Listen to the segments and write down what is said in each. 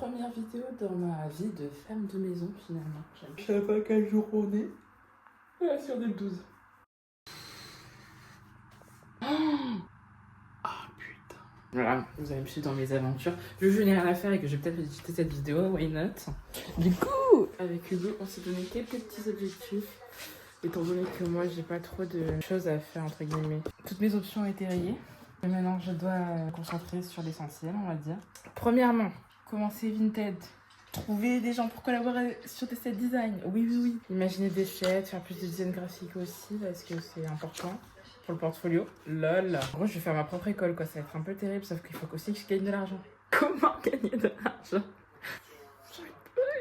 première vidéo dans ma vie de femme de maison finalement. Je sais pas quel jour on est. Ouais, sur le 12. Ah putain. Voilà, vous allez me suivre dans mes aventures. Vu que je n'ai rien à faire et que je vais peut-être éditer cette vidéo, why not? Du coup, avec Hugo, on s'est donné quelques petits objectifs. Étant donné que moi, j'ai pas trop de choses à faire, entre guillemets. Toutes mes options ont été rayées. Et maintenant, je dois me concentrer sur l'essentiel, on va dire. Premièrement, commencer Vinted. Trouver des gens pour collaborer sur des set design. Oui, oui, oui. Imaginer des sets, faire plus de design graphique aussi, parce que c'est important pour le portfolio. Lol. En gros, je vais faire ma propre école, quoi. Ça va être un peu terrible, sauf qu'il faut aussi que je gagne de l'argent. Comment gagner de l'argent?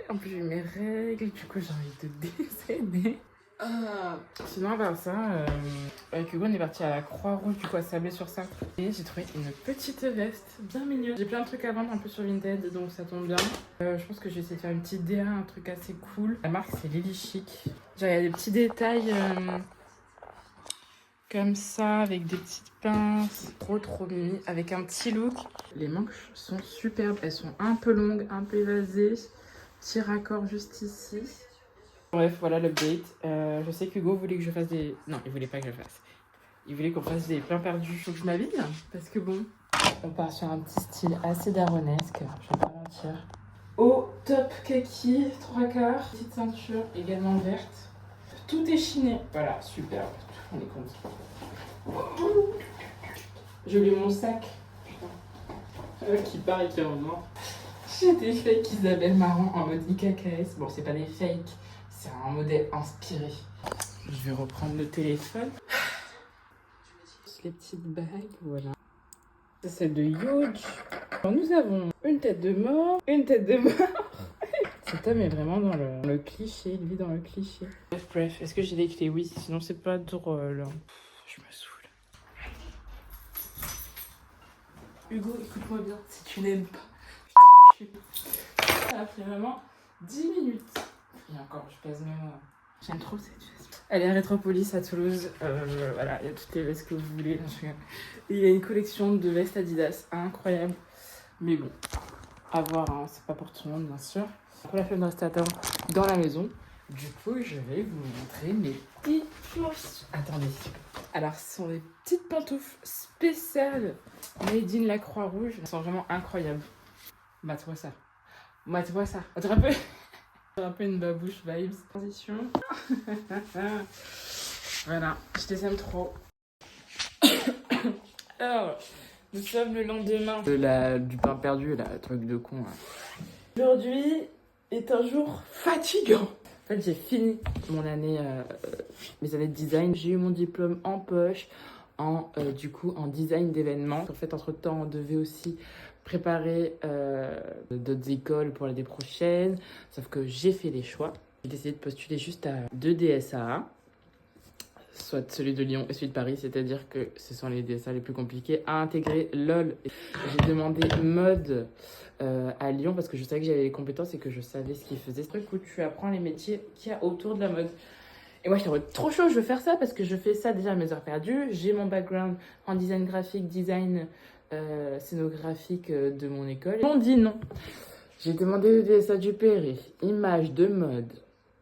En plus, j'ai mes règles, du coup, j'ai envie de décéder. Sinon, à part ça, avec Hugo, on est parti à la Croix-Rouge du coup à Sablé-sur-Sarthe. Et j'ai trouvé une petite veste bien mignonne. J'ai plein de trucs à vendre un peu sur Vinted, donc ça tombe bien. Je pense que je vais essayer de faire une petite DA, un truc assez cool. La marque, c'est Lily Chic. Genre, il y a des petits détails comme ça, avec des petites pinces. Trop mimi, avec un petit look. Les manches sont superbes. Elles sont un peu longues, un peu évasées. Petit raccord juste ici. Bref, voilà l'update. Je sais qu'Hugo voulait que je fasse des... Non, il voulait pas que je fasse. Il voulait qu'on fasse des pleins perdus. Faut que je m'habille. Parce que bon, on part sur un petit style assez daronesque. Je vais pas mentir. Au top kaki, 3/4. Petite ceinture également verte. Tout est chiné. Voilà, super. On est content. J'ai oublié mon sac. Putain. Qui part et qui revient. J'ai des fakes Isabelle Marant en mode IKKS. Bon, c'est pas des fakes. C'est un modèle inspiré. Je vais reprendre le téléphone. Les petites bagues, voilà. C'est celle de Huge. Alors, nous avons une tête de mort, une tête de mort. Cet homme est vraiment dans le cliché, il vit dans le cliché. Bref, est-ce que j'ai des clés? Oui, sinon c'est pas drôle. Je me saoule. Hugo, écoute-moi bien, si tu n'aimes pas. Ça a pris vraiment 10 minutes. Et encore, je pèse même. J'aime trop cette veste. Elle est à Rétropolis à Toulouse. Voilà, il y a toutes les vestes que vous voulez. Il y a une collection de vestes Adidas incroyable. Mais bon, à voir, hein, c'est pas pour tout le monde, bien sûr. Pour la flemme de rester à table dans la maison, du coup, je vais vous montrer mes petites choses. Attendez. Alors, ce sont des petites pantoufles spéciales made in la Croix-Rouge. Elles sont vraiment incroyables. Mate-moi ça. Mate-moi ça. Un peu une babouche vibes. Transition. Voilà, je les aime trop. Alors, nous sommes le lendemain du pain perdu, là, truc de con. Aujourd'hui est un jour fatigant. En fait, j'ai fini mon année, mes années de design. J'ai eu mon diplôme en poche, du coup, en design d'événements. En fait, entre-temps, on devait aussi préparer d'autres écoles pour l'année prochaine. Sauf que j'ai fait les choix. J'ai décidé de postuler juste à 2 DSA. Soit celui de Lyon et celui de Paris, c'est-à-dire que ce sont les DSA les plus compliqués à intégrer. LOL. J'ai demandé mode à Lyon parce que je savais que j'avais les compétences et que je savais ce qu'ils faisaient. C'est un truc où tu apprends les métiers qu'il y a autour de la mode. Et moi, j'étais trop chaud, je veux faire ça parce que je fais ça déjà à mes heures perdues. J'ai mon background en design graphique, design scénographique de mon école. Ils m'ont dit non. J'ai demandé le DSA du Perret, image de mode.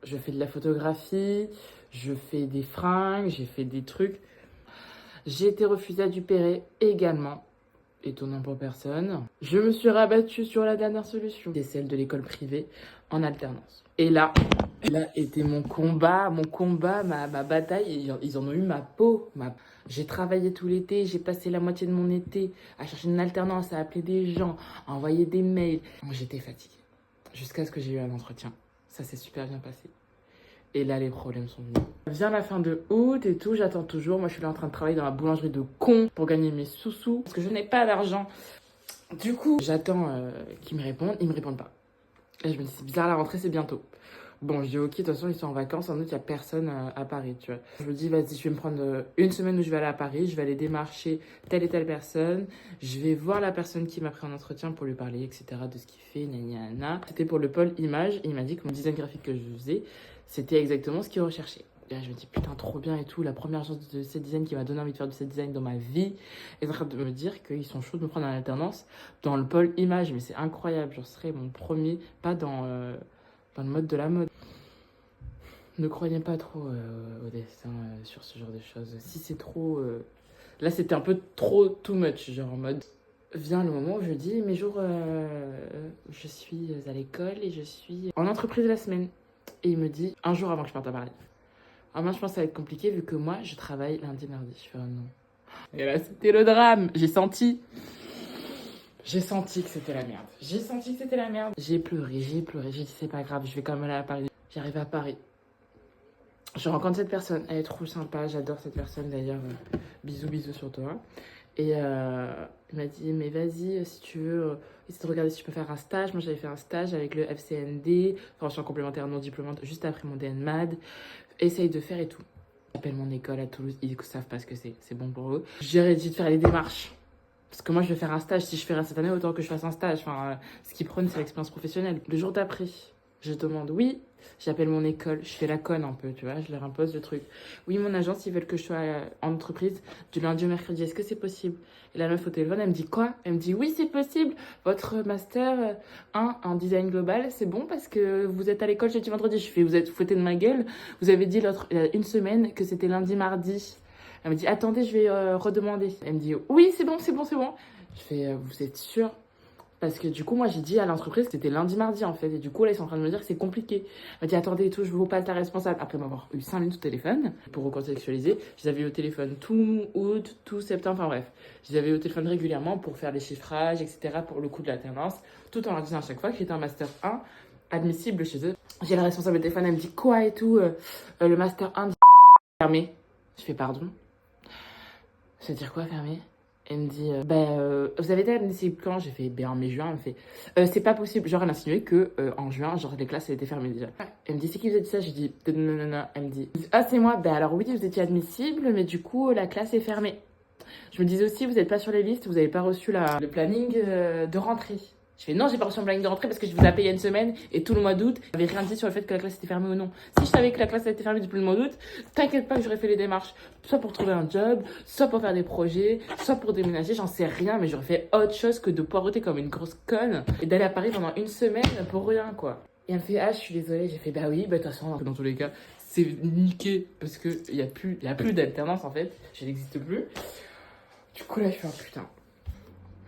Je fais de la photographie, je fais des fringues, j'ai fait des trucs. J'ai été refusée à Duperré également, étonnant pour personne. Je me suis rabattue sur la dernière solution, c'est celle de l'école privée en alternance. Et là était mon combat, ma bataille. Ils en ont eu ma peau. J'ai travaillé tout l'été, j'ai passé la moitié de mon été à chercher une alternance, à appeler des gens, à envoyer des mails. J'étais fatiguée, jusqu'à ce que j'ai eu un entretien. Ça s'est super bien passé. Et là, les problèmes sont venus. Vient la fin de août et tout, j'attends toujours. Moi, je suis là en train de travailler dans la boulangerie de con pour gagner mes sous-sous. Parce que je n'ai pas d'argent. Du coup, j'attends qu'ils me répondent. Ils me répondent pas. Et je me dis, c'est bizarre, la rentrée, c'est bientôt. Bon, je dis, ok, de toute façon, ils sont en vacances. En août, il n'y a personne à Paris, tu vois. Je me dis, vas-y, je vais me prendre une semaine où je vais aller à Paris. Je vais aller démarcher telle et telle personne. Je vais voir la personne qui m'a pris en entretien pour lui parler, etc., de ce qu'il fait, nana. C'était pour le pôle image. Et il m'a dit que mon design graphique que je faisais, c'était exactement ce qu'il recherchait. Et là, je me dis, putain, trop bien et tout. La première agence de set design qui m'a donné envie de faire du set design dans ma vie est en train de me dire qu'ils sont chauds de me prendre en alternance dans le pôle image. Mais c'est incroyable. Je serai mon premier pas dans le mode de la mode. Ne croyez pas trop au destin sur ce genre de choses. Si c'est trop... Là, c'était un peu trop too much, genre en mode... Vient le moment où je dis, mes jours, je suis à l'école et je suis en entreprise la semaine. Et il me dit, un jour avant que je parte à Paris. Alors moi, je pense que ça va être compliqué vu que moi, je travaille lundi, mardi. Je fais, oh non. Et là, c'était le drame. J'ai senti que c'était la merde. J'ai senti que c'était la merde. J'ai pleuré. J'ai dit, c'est pas grave, je vais quand même aller à Paris. J'arrive à Paris. Je rencontre cette personne. Elle est trop sympa. J'adore cette personne d'ailleurs. Bisous sur toi. Et il m'a dit, mais vas-y, si tu veux, essaie de regarder si tu peux faire un stage. Moi, j'avais fait un stage avec le FCND, formation complémentaire non diplômante, juste après mon DNMAD. Essaye de faire et tout. J'appelle mon école à Toulouse, ils ne savent pas ce que c'est bon pour eux. J'ai dit de faire les démarches. Parce que moi, je vais faire un stage. Si je ferai cette année, autant que je fasse un stage. Enfin, ce qu'ils prennent, c'est l'expérience professionnelle. Le jour d'après, je demande, oui, j'appelle mon école, je fais la conne un peu, tu vois, je leur impose le truc. Oui, mon agence, ils veulent que je sois en entreprise du lundi au mercredi, est-ce que c'est possible? Et la meuf au téléphone, elle me dit quoi? Elle me dit, oui, c'est possible, votre master 1 en design global, c'est bon parce que vous êtes à l'école jeudi, vendredi. Je fais, vous êtes fouetté de ma gueule, vous avez dit il y a une semaine que c'était lundi, mardi. Elle me dit, attendez, je vais redemander. Elle me dit, oui, c'est bon. Je fais, vous êtes sûre? Parce que du coup, moi, j'ai dit à l'entreprise que c'était lundi, mardi, en fait. Et du coup, là, ils sont en train de me dire que c'est compliqué. Elle m'a dit, attendez et tout, je vous passe la responsable. Après m'avoir eu 5 minutes au téléphone, pour recontextualiser, je les avais eu au téléphone tout août, tout septembre, enfin bref. Je les avais eu au téléphone régulièrement pour faire les chiffrages, etc., pour le coup de l'alternance, tout en leur disant à chaque fois que j'étais un master 1 admissible chez eux. J'ai la responsable au téléphone, elle me dit quoi et tout, le master 1 fermé. Je fais pardon. C'est-à-dire quoi, fermé? Elle me dit, vous avez été admissible quand? J'ai fait, en mai-juin. Elle me fait, c'est pas possible. Genre, elle a insinué que en juin, genre, les classes étaient fermées déjà. Elle me dit, c'est qui vous a dit ça? J'ai dit, non. Elle me dit, ah, c'est moi. Alors oui, vous étiez admissible, mais du coup, la classe est fermée. Je me disais aussi, vous n'êtes pas sur les listes, vous n'avez pas reçu le planning de rentrée. Je fais non, j'ai pas reçu un planning de rentrée parce que je vous ai payé une semaine et tout le mois d'août, j'avais rien dit sur le fait que la classe était fermée ou non. Si je savais que la classe était fermée depuis le mois d'août, t'inquiète pas que j'aurais fait les démarches, soit pour trouver un job, soit pour faire des projets, soit pour déménager, j'en sais rien, mais j'aurais fait autre chose que de poireauter comme une grosse conne et d'aller à Paris pendant une semaine pour rien, quoi. Et elle me fait, ah, je suis désolée. J'ai fait, bah oui, bah de toute façon, dans tous les cas, c'est niqué parce qu'il n'y a plus d'alternance en fait, je n'existe plus. Du coup, là, je fais, oh putain.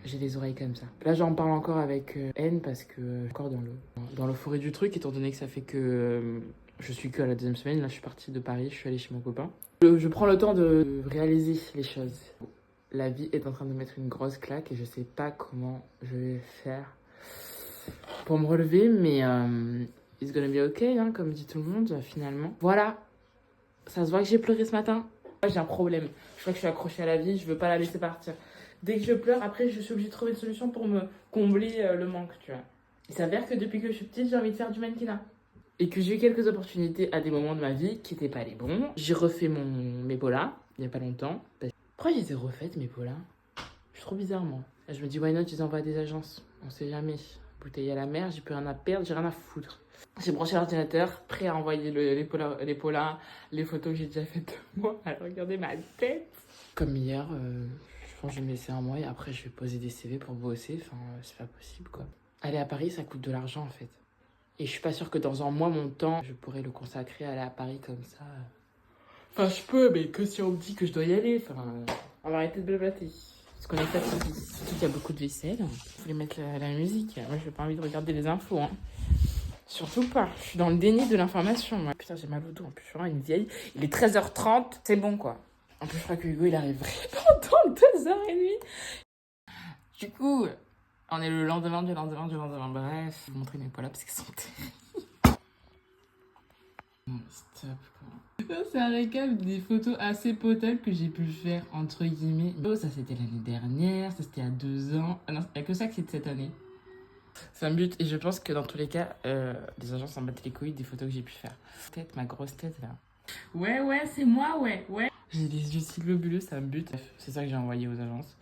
J'ai des oreilles comme ça. Là, j'en parle encore avec N parce que je suis encore dans l'euphorie du truc, étant donné que ça fait que je suis que à la deuxième semaine. Là, je suis partie de Paris, je suis allée chez mon copain. Je prends le temps de réaliser les choses. La vie est en train de mettre une grosse claque et je sais pas comment je vais faire pour me relever, mais it's gonna be okay, hein, comme dit tout le monde, finalement. Voilà, ça se voit que j'ai pleuré ce matin. Moi, j'ai un problème. Je crois que je suis accrochée à la vie, je veux pas la laisser partir. Dès que je pleure, après, je suis obligée de trouver une solution pour me combler le manque, tu vois. Il s'avère que depuis que je suis petite, j'ai envie de faire du mannequinat. Et que j'ai eu quelques opportunités à des moments de ma vie qui n'étaient pas les bons. J'ai refait mes polas, il n'y a pas longtemps. Pourquoi je les ai refaites, mes polas? Je suis trop bizarre, moi. Là, je me dis, why not, je les envoie à des agences. On sait jamais. Bouteille à la mer, j'ai plus rien à perdre, j'ai rien à foutre. J'ai branché l'ordinateur, prêt à envoyer les polas, les photos que j'ai déjà faites de moi. Alors, regardez ma tête. Comme hier, je pense que je vais me laisser un mois et après je vais poser des CV pour bosser. Enfin, c'est pas possible, quoi. Aller à Paris, ça coûte de l'argent, en fait. Et je suis pas sûre que dans un mois, mon temps, je pourrais le consacrer à aller à Paris comme ça. Enfin, je peux, mais que si on me dit que je dois y aller. Enfin, on va arrêter de blablater. Parce qu'on est fatigué. Surtout qu'il y a beaucoup de vaisselle. Il faut mettre la musique. Moi, j'ai pas envie de regarder les infos, hein. Surtout pas. Je suis dans le déni de l'information, moi. Putain, j'ai mal au dos. En plus, je suis vraiment une vieille. Il est 13h30. C'est bon, quoi. En plus, je crois que Hugo, il arrive vraiment dans 2h30. Du coup, on est le lendemain du lendemain. Bref, je vais vous montrer mes polas parce qu'ils sont terribles. Non, stop, quoi. Ça, c'est un récap des photos assez potables que j'ai pu faire, entre guillemets. Oh, ça, c'était l'année dernière. Ça, c'était il y a 2 ans. Ah non, il n'y a que ça qui est de cette année. C'est un but. Et je pense que dans tous les cas, les agences s'en battent les couilles des photos que j'ai pu faire. Ma grosse tête, là. Ouais, c'est moi, ouais. J'ai des yeux si globuleux, ça me bute. C'est ça que j'ai envoyé aux agences.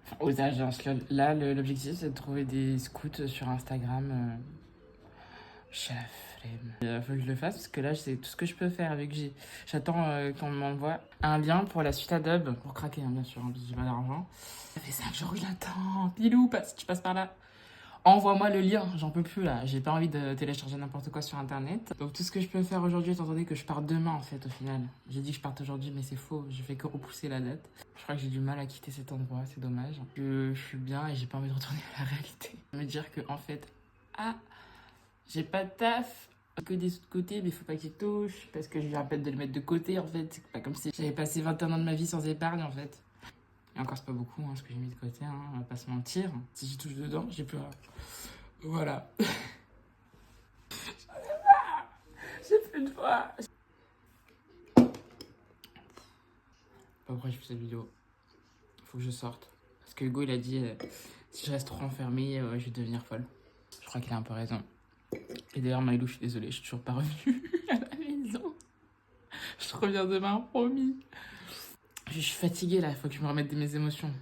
Enfin, aux agences. Là, l'objectif, c'est de trouver des scouts sur Instagram. J'ai la flemme. Il faut que je le fasse parce que là, c'est tout ce que je peux faire avec j'attends qu'on m'envoie un lien pour la suite Adobe. Pour craquer, hein, bien sûr, hein, parce que j'ai pas d'argent. Ça fait 5 jours que je l'attends. Pilou, tu passes par là. Envoie-moi le lien, j'en peux plus là. J'ai pas envie de télécharger n'importe quoi sur internet. Donc tout ce que je peux faire aujourd'hui, étant donné que je pars demain en fait au final. J'ai dit que je parte aujourd'hui, mais c'est faux. Je fais que repousser la date. Je crois que j'ai du mal à quitter cet endroit, c'est dommage. Je suis bien et j'ai pas envie de retourner à la réalité. Me dire que en fait, j'ai pas de taf. Que des côtés, mais faut pas qu'il touche. Parce que je lui rappelle de le mettre de côté en fait. C'est pas comme si j'avais passé 21 ans de ma vie sans épargne en fait. Et encore, c'est pas beaucoup ce que j'ai mis de côté, hein, on va pas se mentir. Si j'y touche dedans, j'ai plus rien. Voilà. J'ai plus de voix. Pas pourquoi je fais cette vidéo. Faut que je sorte. Parce que Hugo, il a dit si je reste trop enfermée, je vais devenir folle. Je crois qu'il a un peu raison. Et d'ailleurs, Maïlou, je suis désolée, je suis toujours pas revenue à la maison. Je reviens demain, promis. Je suis fatiguée là, il faut que je me remette de mes émotions.